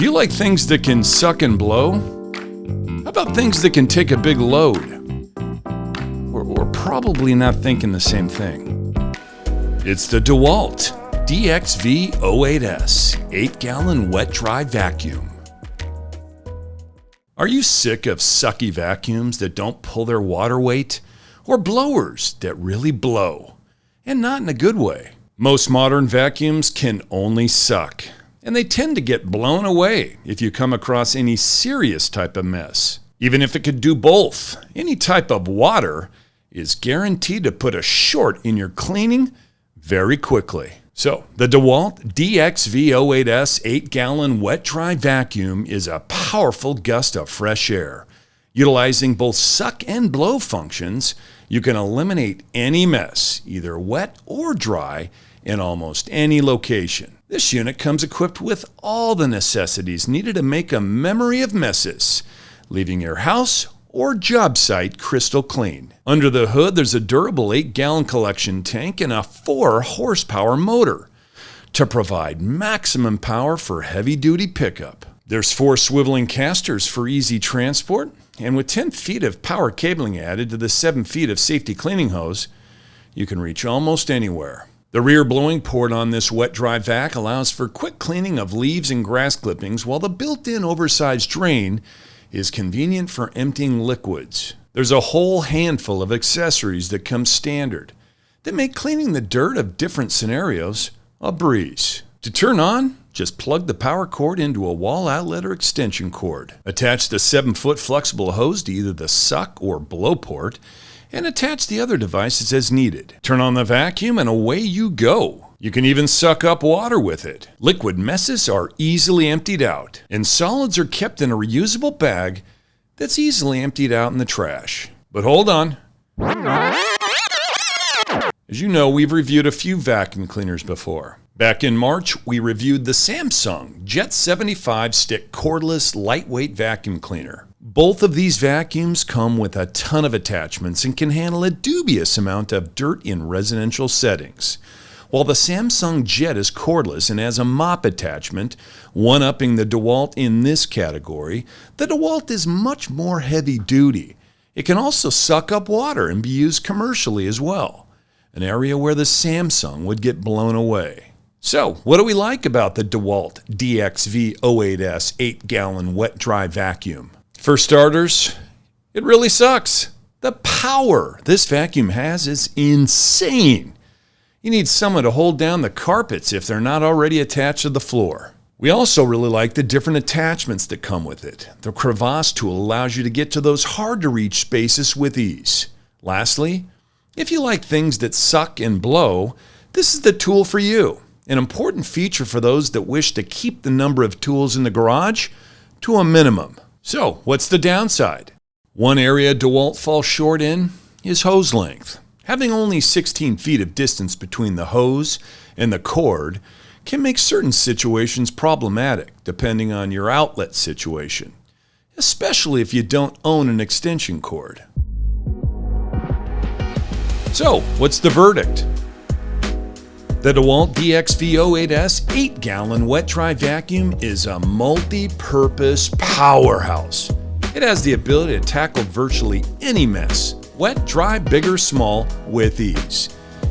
Do you like things that can suck and blow? How about things that can take a big load? We're probably not thinking the same thing. It's the DEWALT DXV08S 8-gallon wet-dry vacuum. Are you sick of sucky vacuums that don't pull their water weight? Or blowers that really blow? And not in a good way. Most modern vacuums can only suck, and they tend to get blown away if you come across any serious type of mess. Even if it could do both, any type of water is guaranteed to put a short in your cleaning very quickly. So, the DEWALT DXV08S 8-gallon wet-dry vacuum is a powerful gust of fresh air. Utilizing both suck and blow functions, you can eliminate any mess, either wet or dry, in almost any location. This unit comes equipped with all the necessities needed to make a memory of messes, leaving your house or job site crystal clean. Under the hood, there's a durable 8-gallon collection tank and a 4-horsepower motor to provide maximum power for heavy-duty pickup. There's 4 swiveling casters for easy transport, and with 10 feet of power cabling added to the 7 feet of safety cleaning hose, you can reach almost anywhere. The rear blowing port on this wet-dry vac allows for quick cleaning of leaves and grass clippings, while the built-in oversized drain is convenient for emptying liquids. There's a whole handful of accessories that come standard that make cleaning the dirt of different scenarios a breeze. To turn on, just plug the power cord into a wall outlet or extension cord. Attach the 7-foot flexible hose to either the suck or blow port, and attach the other devices as needed. Turn on the vacuum and away you go. You can even suck up water with it. Liquid messes are easily emptied out, and solids are kept in a reusable bag that's easily emptied out in the trash. But hold on. As you know, we've reviewed a few vacuum cleaners before. Back in March, we reviewed the Samsung Jet 75 stick cordless lightweight vacuum cleaner. Both of these vacuums come with a ton of attachments and can handle a dubious amount of dirt in residential settings. While the Samsung Jet is cordless and has a mop attachment, one-upping the DEWALT in this category, the DEWALT is much more heavy-duty. It can also suck up water and be used commercially as well, an area where the Samsung would get blown away. So, what do we like about the DEWALT DXV08S 8-gallon wet-dry vacuum? For starters, it really sucks. The power this vacuum has is insane. You need someone to hold down the carpets if they're not already attached to the floor. We also really like the different attachments that come with it. The crevasse tool allows you to get to those hard-to-reach spaces with ease. Lastly, if you like things that suck and blow, this is the tool for you. An important feature for those that wish to keep the number of tools in the garage to a minimum. So, what's the downside? One area DEWALT falls short in is hose length. Having only 16 feet of distance between the hose and the cord can make certain situations problematic depending on your outlet situation, especially if you don't own an extension cord. So, what's the verdict? The DEWALT DXV08S 8-gallon wet-dry vacuum is a multi-purpose powerhouse. It has the ability to tackle virtually any mess, wet, dry, big or small, with ease.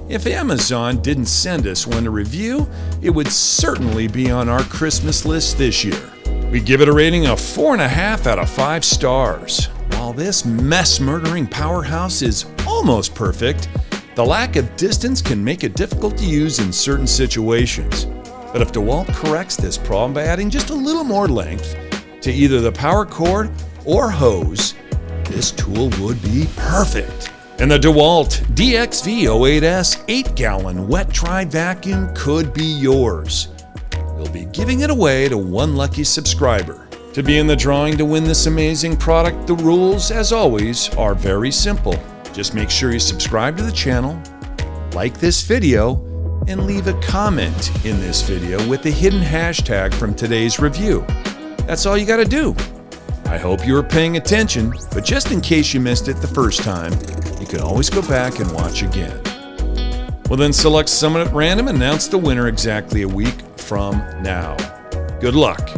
If Amazon didn't send us one to review, it would certainly be on our Christmas list this year. We give it a rating of 4.5 out of 5 stars. While this mess-murdering powerhouse is almost perfect, the lack of distance can make it difficult to use in certain situations. But if DEWALT corrects this problem by adding just a little more length to either the power cord or hose, this tool would be perfect. And the DEWALT DXV08S 8-gallon wet-dry vacuum could be yours. We'll be giving it away to one lucky subscriber. To be in the drawing to win this amazing product, the rules, as always, are very simple. Just make sure you subscribe to the channel, like this video, and leave a comment in this video with the hidden hashtag from today's review. That's all you gotta do. I hope you were paying attention, but just in case you missed it the first time, you can always go back and watch again. We'll then select someone at random and announce the winner exactly a week from now. Good luck.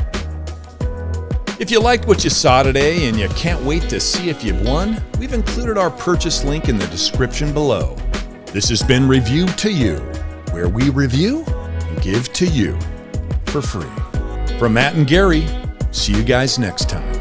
If you liked what you saw today and you can't wait to see if you've won, we've included our purchase link in the description below. This has been Review to You, where we review and give to you for free. From Matt and Gary, see you guys next time.